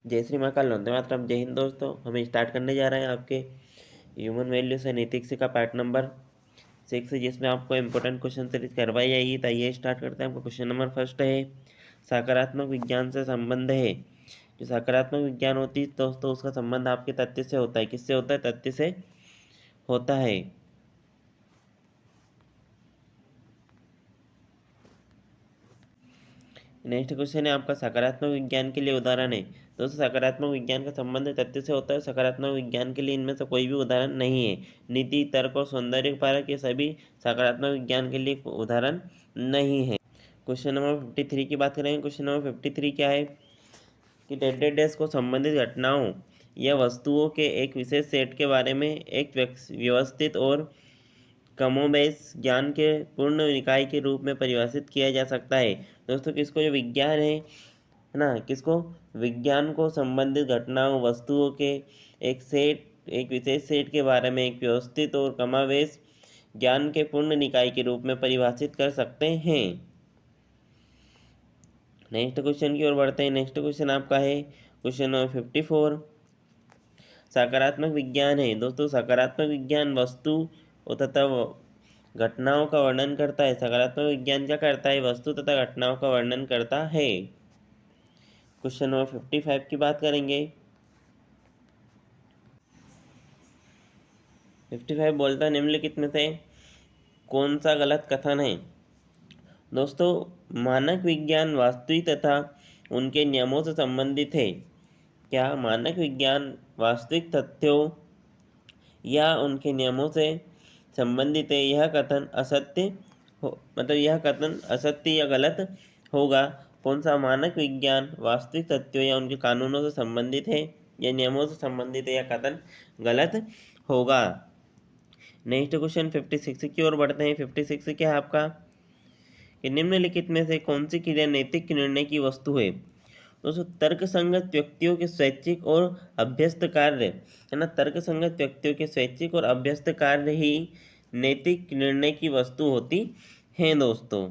जय श्री महाकाल, वंदे मातरम। जय हिंद दोस्तों। हम स्टार्ट करने जा रहे हैं आपके ह्यूमन वैल्यूज एंड एथिक्स का पार्ट नंबर 6, जिसमें आपको इम्पोर्टेंट क्वेश्चन सीरीज करवाई जाएगी। तो आइए स्टार्ट करते हैं। आपका क्वेश्चन नंबर फर्स्ट है, सकारात्मक विज्ञान से संबंध है। जो सकारात्मक विज्ञान होती है दोस्तों, उसका संबंध आपके तथ्य से होता है। किससे होता है? तथ्य से होता है। नेक्स्ट क्वेश्चन है आपका, सकारात्मक विज्ञान के लिए उदाहरण है। दोस्तों, सकारात्मक विज्ञान का संबंध तथ्य से होता है। सकारात्मक विज्ञान के लिए इनमें से कोई भी उदाहरण नहीं है। नीति, तर्क और सौंदर्य परक ये सभी सकारात्मक विज्ञान के लिए उदाहरण नहीं है। क्वेश्चन नंबर 53 की बात करेंगे। क्वेश्चन नंबर 53 क्या है कि डेड डेज को संबंधित घटनाओं या वस्तुओं के एक विशेष सेट के बारे में एक व्यवस्थित और कमोबेश ज्ञान के पूर्ण निकाय के रूप में परिभाषित किया जा सकता है। दोस्तों, किसको? जो विज्ञान है ना, किसको? विज्ञान को संबंधित घटनाओं वस्तुओं के एक विशेष सेट के बारे में एक व्यवस्थित और कमोबेश ज्ञान के पूर्ण निकाय के रूप में परिभाषित कर सकते हैं। नेक्स्ट क्वेश्चन की ओर बढ़ते हैं। नेक्स्ट क्वेश्चन आपका है क्वेश्चन नंबर 54। सकारात्मक विज्ञान है। दोस्तों, सकारात्मक विज्ञान वस्तु तथा घटनाओं का वर्णन करता है। सकारात्मक विज्ञान क्या करता है? वस्तु तथा घटनाओं का वर्णन करता है। क्वेश्चन नंबर 55 की बात करेंगे। 55 बोलता है, निम्नलिखित में से कौन सा गलत कथन है? दोस्तों, मानक विज्ञान वास्तविक तथा उनके नियमों से संबंधित है। क्या मानक विज्ञान वास्तविक तथ्यों या उनके नियमों से संबंधित है? यह कथन असत्य यह कथन असत्य या गलत होगा। कौन सा? मानक विज्ञान वास्तविक तथ्यों या उनके कानूनों से संबंधित है या नियमों से संबंधित है, यह कथन गलत होगा। नेक्स्ट क्वेश्चन 56 की ओर बढ़ते हैं। 56 क्या है आपका कि निम्नलिखित में से कौन सी क्रिया नैतिक निर्णय की वस्तु है? दोस्तों, तर्कसंगत व्यक्तियों के स्वैच्छिक और अभ्यस्त कार्य है ना, तर्कसंगत व्यक्तियों के स्वैच्छिक और अभ्यस्त कार्य ही नैतिक निर्णय की वस्तु होती हैं। दोस्तों,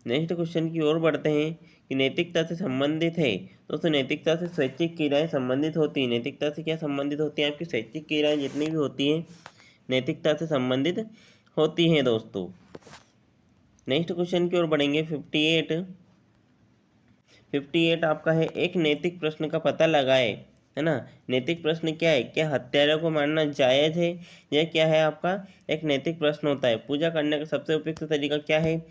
नेक्स्ट क्वेश्चन की ओर बढ़ते हैं कि नैतिकता से संबंधित है। दोस्तों, नैतिकता से स्वैच्छिक क्रियाएं संबंधित होती हैं। नैतिकता से क्या संबंधित होती हैं? आपकी स्वैच्छिक क्रियाएं जितनी भी होती हैं नैतिकता से संबंधित होती हैं। दोस्तों, नेक्स्ट क्वेश्चन की ओर बढ़ेंगे। 58 आपका है, एक नैतिक प्रश्न का पता लगाए। है ना, नैतिक प्रश्न क्या है? क्या हत्यारे को मारना जायज है? यह क्या है आपका? एक नैतिक प्रश्न होता है। पूजा करने का सबसे उपयुक्त तरीका क्या है?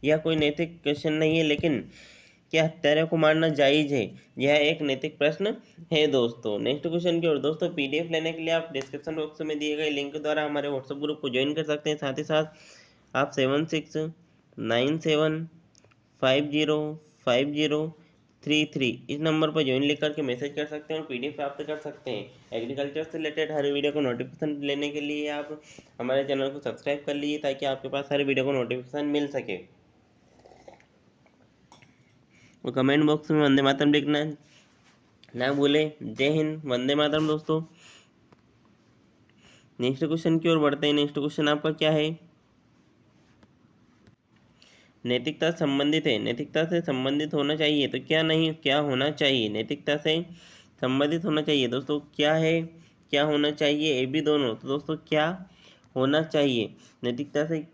यह कोई नैतिक क्वेश्चन नहीं है, लेकिन क्या हत्यारे को मारना जायज है? यह एक नैतिक प्रश्न है। दोस्तों, नेक्स्ट क्वेश्चन की ओर। दोस्तों, PDF लेने के लिए आप डिस्क्रिप्शन बॉक्स में दिए गए लिंक द्वारा हमारे व्हाट्सएप ग्रुप को ज्वाइन कर सकते हैं। साथ ही साथ आप 7697505033 इस नंबर पर ज्वाइन लिख करके मैसेज कर सकते हैं और PDF प्राप्त कर सकते हैं। एग्रीकल्चर से रिलेटेड हर वीडियो को नोटिफिकेशन लेने के लिए आप हमारे चैनल को सब्सक्राइब कर लीजिए, ताकि आपके पास हर वीडियो को नोटिफिकेशन मिल सके। और कमेंट बॉक्स में वंदे मातरम लिखना ना भूले। जय हिंद, वंदे मातरम। दोस्तों, नेक्स्ट क्वेश्चन की ओर बढ़ते हैं। नेक्स्ट क्वेश्चन आपका क्या है? नैतिकता से संबंधित है। नैतिकता से संबंधित होना चाहिए तो क्या नहीं, क्या होना चाहिए? नैतिकता से संबंधित होना चाहिए। दोस्तों, क्या है, क्या होना चाहिए? ये भी दोनों। तो दोस्तों, क्या होना चाहिए? नैतिकता से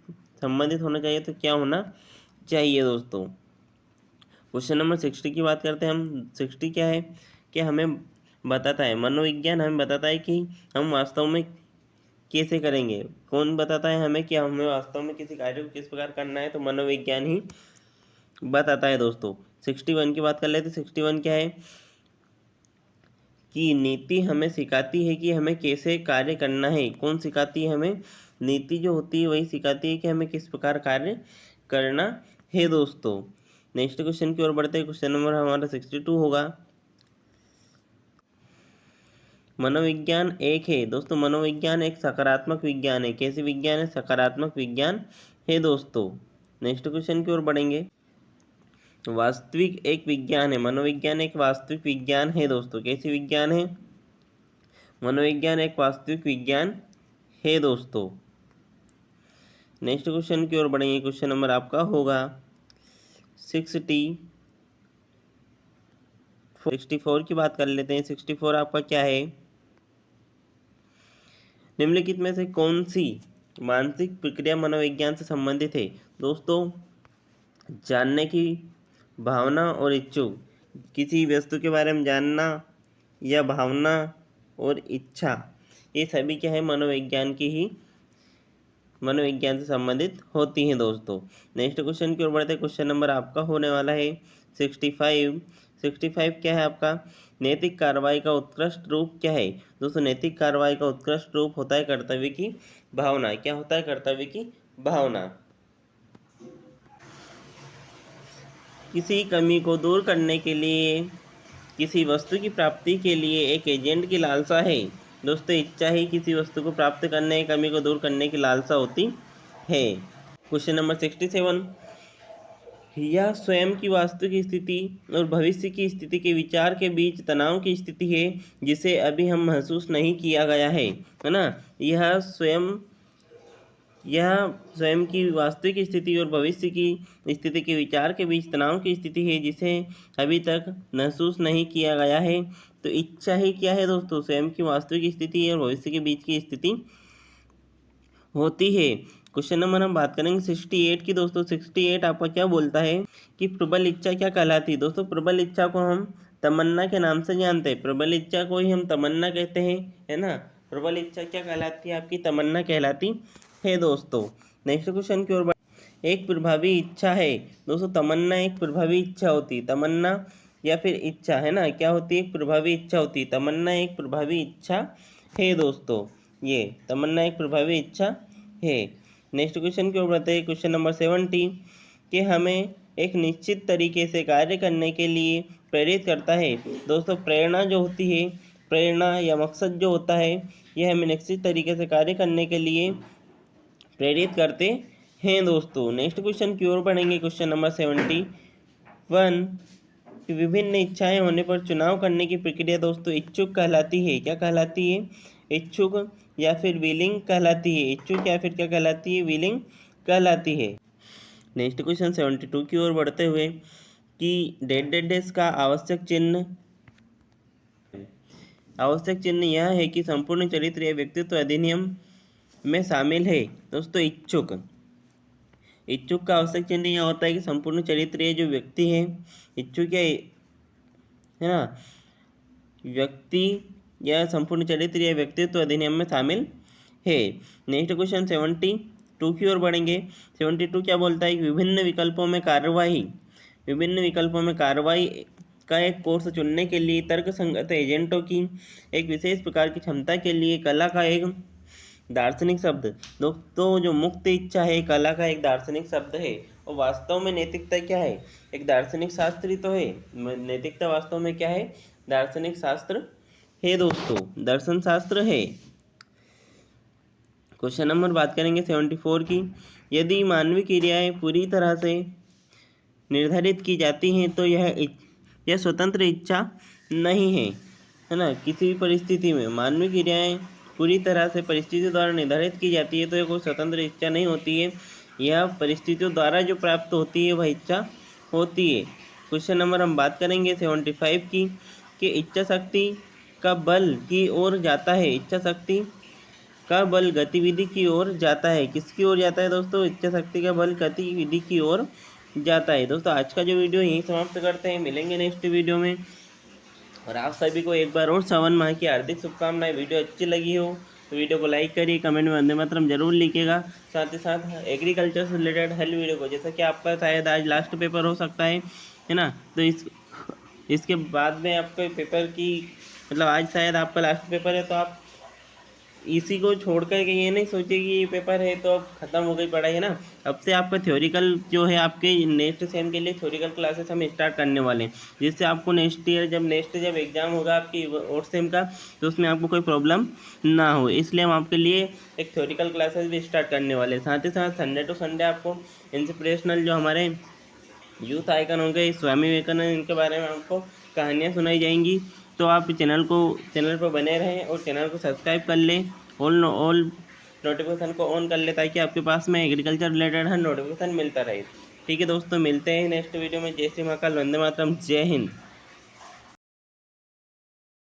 संबंधित होना चाहिए तो क्या होना चाहिए? दोस्तों, क्वेश्चन नंबर 60 की बात करते हैं हम। 60 क्या है कि हमें बताता है, मनोविज्ञान हमें बताता है कि हम वास्तव में कैसे करेंगे। कौन बताता है हमें कि हमें वास्तव में किसी कार्य को किस प्रकार करना है? तो मनोविज्ञान ही बताता है। दोस्तों, 61 की बात कर लेते। 61 क्या है कि नीति हमें सिखाती है कि हमें कैसे कार्य करना है। कौन सिखाती है हमें? नीति जो होती है वही सिखाती है कि हमें किस प्रकार कार्य करना है। दोस्तों, नेक्स्ट क्वेश्चन की ओर बढ़ते हैं। क्वेश्चन नंबर हमारा 62 होगा। मनोविज्ञान एक है। दोस्तों, मनोविज्ञान एक सकारात्मक विज्ञान है। कैसे विज्ञान है? सकारात्मक विज्ञान है। दोस्तों, नेक्स्ट क्वेश्चन की ओर बढ़ेंगे। वास्तविक एक विज्ञान है। मनोविज्ञान एक वास्तविक विज्ञान है। दोस्तों, कैसी विज्ञान है? मनोविज्ञान एक वास्तविक विज्ञान है। दोस्तों, नेक्स्ट क्वेश्चन की ओर बढ़ेंगे। क्वेश्चन नंबर आपका होगा 64। 64 की बात कर लेते हैं। 64 आपका क्या है? निम्नलिखित में से कौन सी मानसिक प्रक्रिया मनोविज्ञान से संबंधित है? दोस्तों, जानने की भावना और इच्छुक, किसी वस्तु के बारे में जानना या भावना और इच्छा, ये सभी क्या है? मनोविज्ञान से संबंधित होती हैं दोस्तों। नेक्स्ट क्वेश्चन की ओर बढ़ते हैं। क्वेश्चन नंबर आपका होने वाला है 65। 65 क्या है आपका? नैतिक कार्रवाई का उत्कृष्ट रूप क्या है? दोस्तों, नैतिक कार्रवाई का उत्कृष्ट रूप होता है कर्तव्य की भावना। क्या होता है? कर्तव्य की भावना। किसी कमी को दूर करने के लिए, किसी वस्तु की प्राप्ति के लिए एक एजेंट की लालसा है। दोस्तों, इच्छा ही किसी वस्तु को प्राप्त करने, कमी को दूर करने की लालसा होती है। Question number 67। यह स्वयं की वास्तविक स्थिति और भविष्य की स्थिति के विचार के बीच तनाव की स्थिति है, जिसे अभी हम महसूस नहीं किया गया है ना? यह स्वयं की वास्तविक स्थिति और भविष्य की स्थिति के विचार के बीच तनाव की स्थिति है, जिसे अभी तक महसूस नहीं किया गया है। तो इच्छा ही क्या है दोस्तों? स्वयं की वास्तविक स्थिति और भविष्य के बीच की स्थिति होती है। क्वेश्चन नंबर हम बात करेंगे 68 की। दोस्तों, 68 आपका क्या बोलता है कि प्रबल इच्छा क्या कहलाती है? दोस्तों, प्रबल इच्छा को हम तमन्ना के नाम से जानते हैं। प्रबल इच्छा को ही हम तमन्ना कहते हैं, है ना? प्रबल इच्छा क्या कहलाती है? आपकी तमन्ना कहलाती है दोस्तों। नेक्स्ट क्वेश्चन की ओर एक प्रभावी इच्छा है। दोस्तों, तमन्ना एक प्रभावी इच्छा होती है। तमन्ना या फिर इच्छा, है ना, क्या होती है? एक प्रभावी इच्छा होती है। तमन्ना एक प्रभावी इच्छा है दोस्तों। ये तमन्ना एक प्रभावी इच्छा है। नेक्स्ट क्वेश्चन की ओर बढ़ते हैं। क्वेश्चन नंबर 70 कि हमें एक निश्चित तरीके से कार्य करने के लिए प्रेरित करता है। दोस्तों, प्रेरणा जो होती है, प्रेरणा या मकसद जो होता है, यह हमें निश्चित तरीके से कार्य करने के लिए प्रेरित करते हैं दोस्तों। नेक्स्ट क्वेश्चन की ओर बढ़ेंगे। क्वेश्चन नंबर 71 कि विभिन्न इच्छाएं होने पर चुनाव करने की प्रक्रिया दोस्तों इच्छुक कहलाती है। क्या कहलाती है? इच्छुक या फिर विलिंग कहलाती है। इच्छुक या फिर क्या कहलाती है? विलिंग कहलाती है। नेक्स्ट क्वेश्चन 72 की ओर बढ़ते हुए कि डेस का आवश्यक चिन्ह यह है कि संपूर्ण चरित्र या व्यक्तित्व अधिनियम में शामिल है। दोस्तों, इच्छुक का आवश्यक चिन्ह यह होता है कि संपूर्ण चरित्र ये जो व्यक्ति है, इच्छुक है ना, व्यक्ति या संपूर्ण चरित्र या व्यक्तित्व अधिनियम में शामिल है। नेक्स्ट क्वेश्चन 72 की ओर बढ़ेंगे। 72 क्या बोलता है कि विभिन्न विकल्पों में कार्रवाई का एक कोर्स चुनने के लिए तर्क संगत एजेंटों की एक विशेष प्रकार की क्षमता के लिए कला का एक दार्शनिक शब्द। दोस्तों, जो मुक्त इच्छा है कला का एक दार्शनिक शब्द है। और वास्तव में नैतिकता क्या है? एक दार्शनिक शास्त्र ही तो है। नैतिकता वास्तव में क्या है? दार्शनिक शास्त्र है दोस्तों, दर्शन शास्त्र है। क्वेश्चन नंबर बात करेंगे 74 की। यदि मानवीय क्रियाएं पूरी तरह से निर्धारित की जाती हैं तो यह स्वतंत्र इच्छा नहीं है ना? किसी भी परिस्थिति में मानवीय क्रियाएं पूरी तरह से परिस्थितियों द्वारा निर्धारित की जाती है तो यह कोई स्वतंत्र इच्छा नहीं होती है। यह परिस्थितियों द्वारा जो प्राप्त होती है वह इच्छा होती है। क्वेश्चन नंबर हम बात करेंगे 75 की कि इच्छा शक्ति का बल की ओर जाता है। इच्छा शक्ति का बल गतिविधि की ओर जाता है। किसकी ओर जाता है दोस्तों? इच्छा शक्ति का बल गतिविधि की ओर जाता है। दोस्तों, आज का जो वीडियो यहीं समाप्त करते हैं। मिलेंगे नेक्स्ट वीडियो में। और आप सभी को एक बार और श्रावण माह की हार्दिक शुभकामनाएं। वीडियो अच्छी लगी हो तो वीडियो को लाइक करिए, कमेंट में वंदे मातरम जरूर लिखिएगा। साथ ही साथ एग्रीकल्चर से रिलेटेड हर वीडियो को, जैसा कि आपका शायद आज लास्ट पेपर हो सकता है ना, तो इसके बाद में आपके पेपर की मतलब आज शायद आपका लास्ट पेपर है, तो आप इसी को छोड़ कर के ये नहीं सोचिए कि ये पेपर है तो अब ख़त्म हो गई पढ़ाई, है ना। अब से आपका थ्योरिकल जो है, आपके नेक्स्ट सेम के लिए थ्योरिकल क्लासेस हम स्टार्ट करने वाले हैं, जिससे आपको नेक्स्ट जब एग्ज़ाम होगा आपकी और सेम का, तो उसमें आपको कोई प्रॉब्लम ना हो। इसलिए हम आपके लिए एक थ्योरिकल क्लासेस भी स्टार्ट करने वाले हैं। साथ ही साथ संडे टू संडे आपको इंस्पिरेशनल जो हमारे यूथ आइकन होंगे, स्वामी विवेकानंद, इनके बारे में आपको कहानियाँ सुनाई जाएंगी। तो आप चैनल पर बने रहें और चैनल को सब्सक्राइब कर लें, ऑल नोटिफिकेशन को ऑन कर लें, ताकि आपके पास में एग्रीकल्चर रिलेटेड हर नोटिफिकेशन मिलता रहे। ठीक है दोस्तों, मिलते हैं नेक्स्ट वीडियो में। जय श्री महाकाल, वंदे मातरम, जय हिंद।